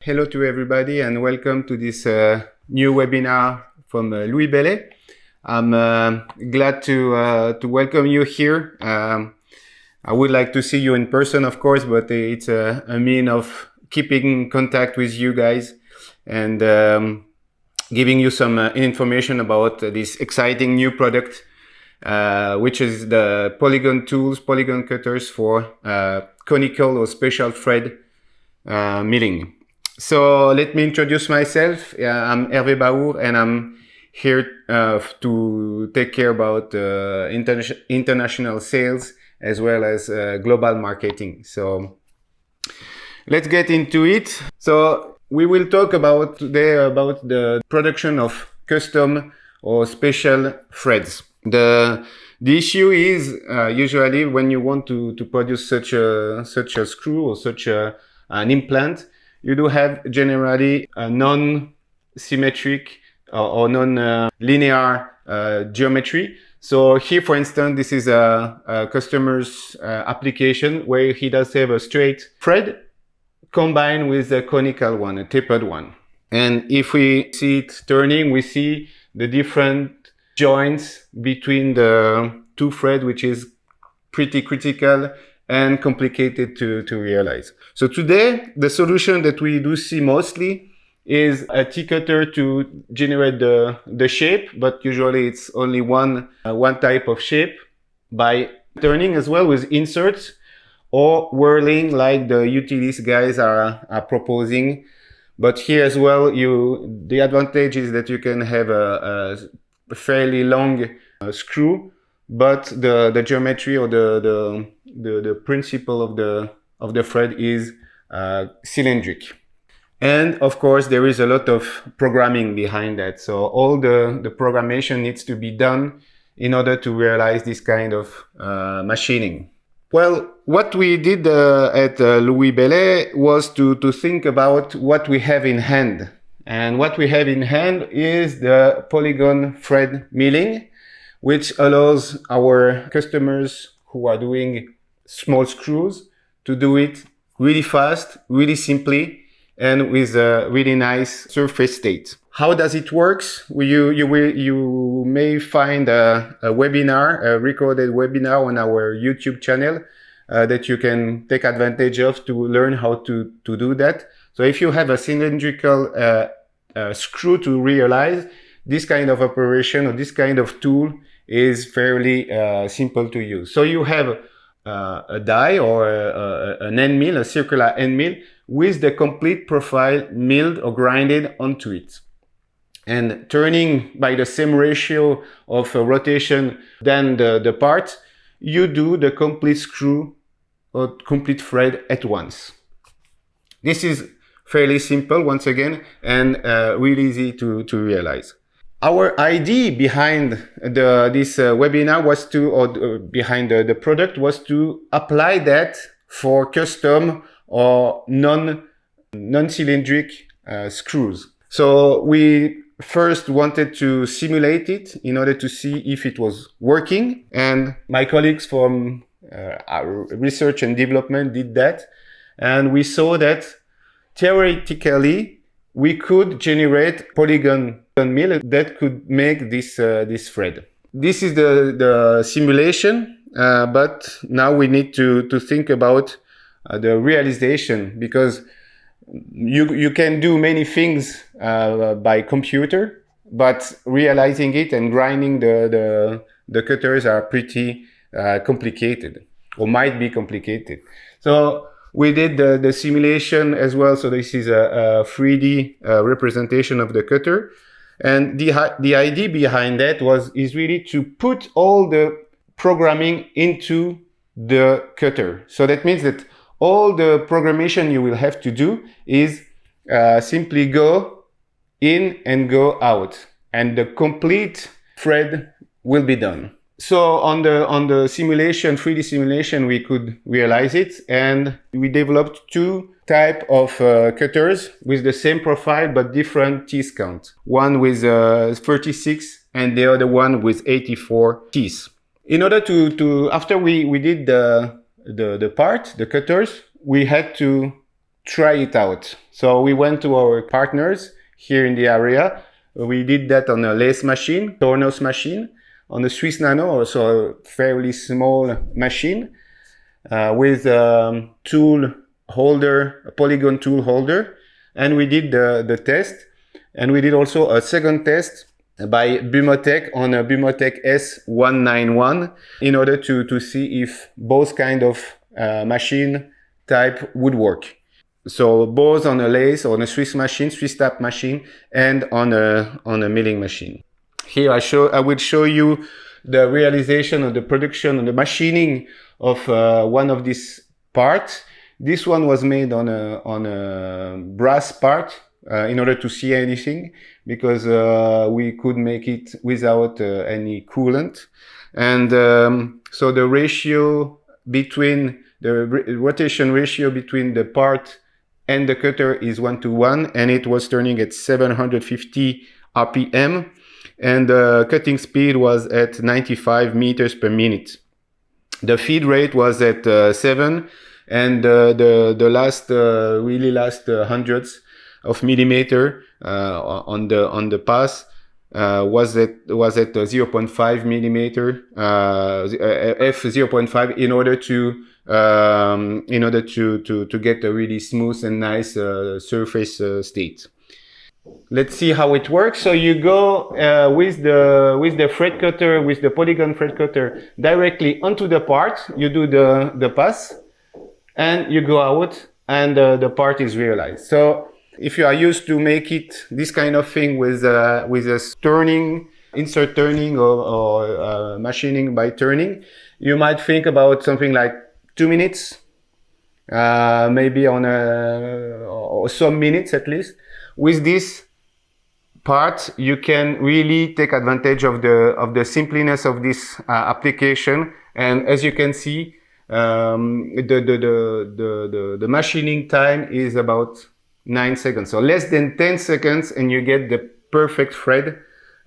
Hello to everybody and welcome to this new webinar from Louis Bélet. I'm glad to welcome you here. I would like to see you in person, of course, but it's a mean of keeping contact with you guys and giving you some information about this exciting new product, which is the polygon tools, polygon cutters for conical or special thread milling. So let me introduce myself. I'm Hervé Baour and I'm here to take care about international sales as well as global marketing. So let's get into it. So we will talk today about the production of custom or special threads. The issue is usually when you want to produce such a screw or such an implant, you do have generally a non-symmetric or non-linear geometry. So here, for instance, this is a customer's application where he does have a straight thread combined with a conical one, a tapered one. And if we see it turning, we see the different joints between the two threads, which is pretty critical and complicated to realize. So today, the solution that we do see mostly is a T-cutter to generate the shape, but usually it's only one type of shape by turning as well with inserts or whirling like the utilities guys are proposing. But here as well, the advantage is that you can have a fairly long screw, but the geometry or the principle of the thread is cylindric. And of course, there is a lot of programming behind that. So all the programmation needs to be done in order to realize this kind of machining. Well, what we did at Louis Bélet was to think about what we have in hand. And what we have in hand is the polygon thread milling, which allows our customers who are doing small screws to do it really fast, really simply, and with a really nice surface state. How does it work? You may find a webinar, a recorded webinar on our YouTube channel that you can take advantage of to learn how to do that. So if you have a cylindrical screw to realize, this kind of operation or this kind of tool is fairly simple to use. So you have a die or an end mill, a circular end mill, with the complete profile milled or grinded onto it. And turning by the same ratio of rotation than the part, you do the complete screw or complete thread at once. This is fairly simple, once again, and really easy to realize. Our idea behind this webinar was behind the product was to apply that for custom or non-cylindric screws. So we first wanted to simulate it in order to see if it was working. And my colleagues from our research and development did that. And we saw that theoretically, we could generate polygon mill that could make this thread. This is the simulation, but now we need to think about the realization, because you can do many things by computer, but realizing it and grinding the cutters are pretty complicated, or might be complicated. So we did the simulation as well. So this is a 3D representation of the cutter. And the idea behind that is really to put all the programming into the cutter. So that means that all the programmation you will have to do is simply go in and go out, and the complete thread will be done. So on the simulation, 3D simulation, we could realize it, and we developed two type of cutters with the same profile but different teeth count. One with 36 and the other one with 84 teeth. In order to after we did the cutters, we had to try it out. So we went to our partners here in the area. We did that on a lathe machine, Tornos machine, on a Swiss Nano, also a fairly small machine, with a tool holder, a polygon tool holder. And we did the test. And we did also a second test by Bumotech on a Bumotech S191 in order to see if both kind of machine type would work. So both on a lathe, on a Swiss machine, Swiss tap machine, and on a milling machine. Here I will show you the realization of the production and the machining of one of these parts. This one was made on a brass part in order to see anything, because we could make it without any coolant. And so the ratio between the rotation ratio between the part and the cutter is 1:1, and it was turning at 750 RPM, and the cutting speed was at 95 meters per minute. The feed rate was at 7, and the last really last hundreds of millimeter on the pass was at 0.5 millimeter f 0.5 in order to get a really smooth and nice surface state. Let's see how it works. So you go with the thread cutter, with the polygon thread cutter, directly onto the part. You do the pass, and you go out, and the part is realized. So if you are used to make it this kind of thing with a turning, insert turning, or machining by turning, you might think about something like 2 minutes, maybe or some minutes at least. With this part, you can really take advantage of the simplicity of this application. And as you can see, the machining time is about 9 seconds, so less than 10 seconds, and you get the perfect thread.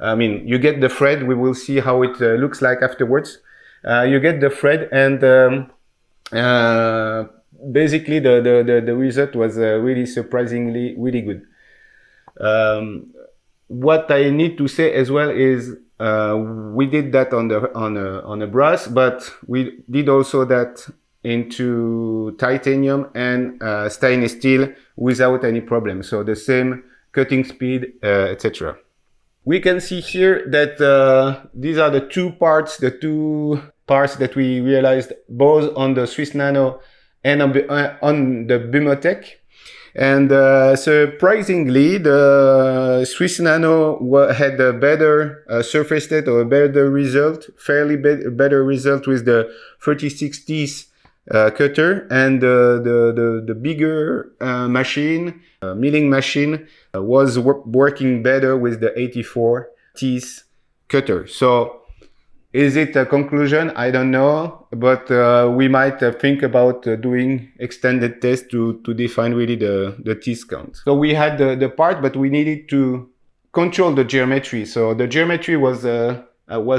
I mean, you get the thread. We will see how it looks like afterwards. You get the thread, and basically the result was really surprisingly really good. What I need to say as well is we did that on a brass, but we did also that into titanium and stainless steel without any problem. So the same cutting speed, etc. We can see here that these are the two parts that we realized both on the Swiss Nano and on the Bumotech. And surprisingly, the Swiss Nano had a better surface state, or a better result, better result with the 3060s cutter, and the bigger machine, milling machine, was working better with the 84Ts cutter. So is it a conclusion? I don't know, but we might think about doing extended tests to define really the T's count. So we had the part, but we needed to control the geometry. So the geometry was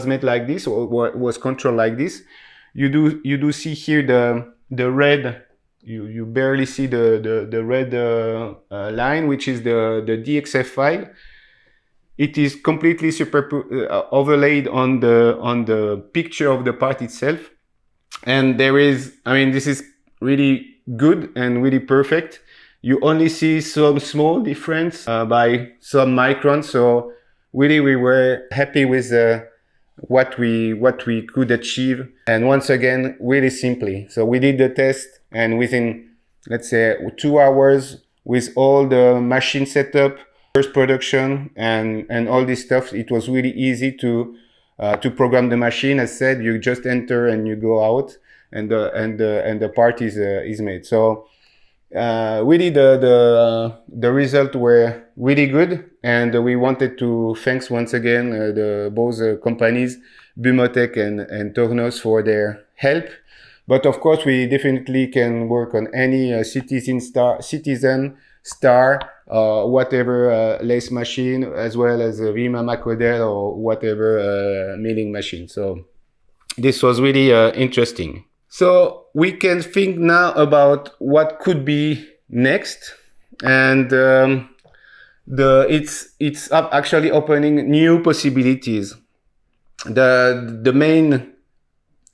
made like this, or was controlled like this. You do see here the red. You barely see the red line, which is the DXF file. It is completely overlaid on the picture of the part itself, and there is, I mean, this is really good and really perfect. You only see some small difference by some microns, so really we were happy with what we could achieve. And once again, really simply. So we did the test, and within, let's say, 2 hours, with all the machine setup, first production, and all this stuff, it was really easy to program the machine. As said, you just enter and you go out, and the part is made. So really the result were really good, and we wanted to thanks once again both companies, Bumotech and Tornos, for their help. But of course, we definitely can work on any Citizen Star, whatever lathe machine, as well as a Vima Macodel or whatever milling machine. So this was really interesting. So we can think now about what could be next, and it's actually opening new possibilities. The main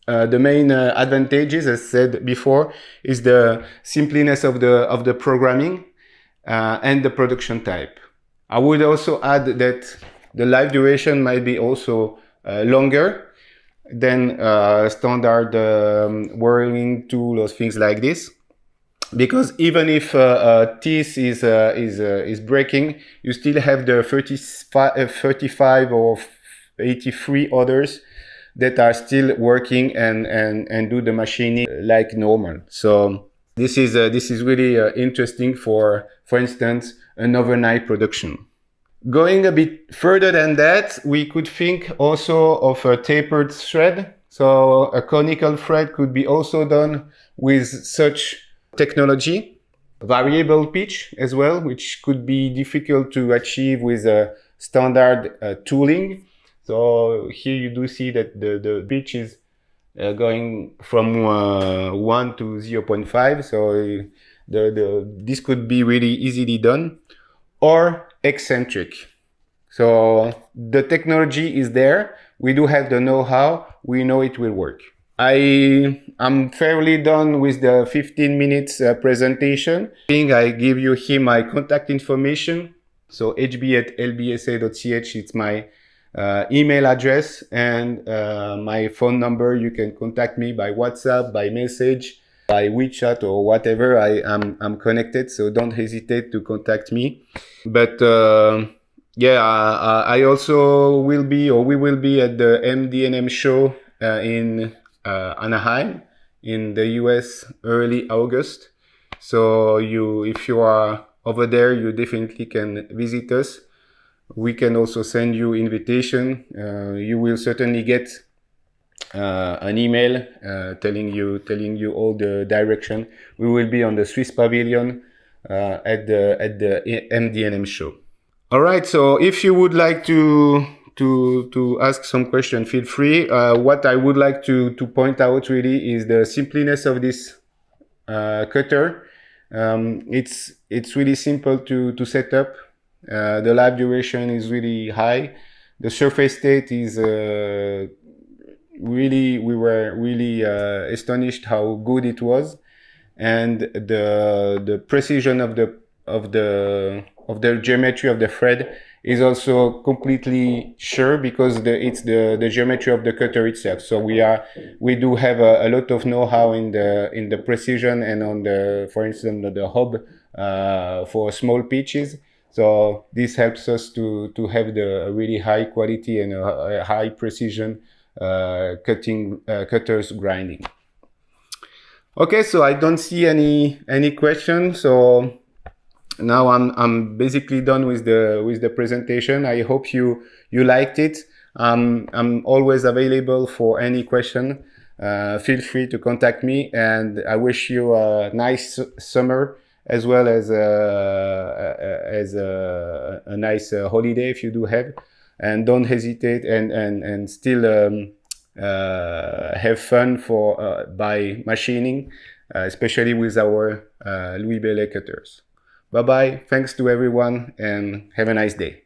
advantages, as said before, is the simplicity of the programming and the production type. I would also add that the life duration might be also longer than standard whirling tool or things like this, because even if a teeth is breaking, you still have the 35 or 83 others that are still working and do the machining like normal. So this is really interesting for instance, an overnight production. Going a bit further than that, we could think also of a tapered thread. So a conical thread could be also done with such technology. Variable pitch as well, which could be difficult to achieve with a standard tooling. So here you do see that the pitch is going from 1 to 0.5. So this could be really easily done. Or eccentric. So the technology is there. We do have the know-how. We know it will work. I'm fairly done with the 15 minutes presentation. I give you here my contact information. So hb@lbsa.ch, it's my email address, and my phone number. You can contact me by WhatsApp, by message, by WeChat or whatever. I'm connected, so don't hesitate to contact me. But yeah, I also will be, or we will be, at the MD&M show in Anaheim in the US early August. So if you are over there, you definitely can visit us. We can also send you invitation. You will certainly get an email telling you all the direction. We will be on the Swiss pavilion at the MD&M show. All right. So if you would like to ask some question, feel free. What I would like to point out really is the simplicity of this cutter. It's really simple to set up. The life duration is really high. The surface state is we were really astonished how good it was, and the precision of the geometry of the thread is also completely sure, because it's the geometry of the cutter itself. So we do have a lot of know-how in the precision and on for instance, the hub for small pitches. So this helps us to have the really high quality and a high precision cutters grinding. Okay, so I don't see any questions. So now I'm basically done with the presentation. I hope you liked it. I'm always available for any question. Feel free to contact me, and I wish you a nice summer, as well as a nice holiday if you do have. And don't hesitate, and still have fun by machining, especially with our Louis Bélet cutters. Bye bye. Thanks to everyone, and have a nice day.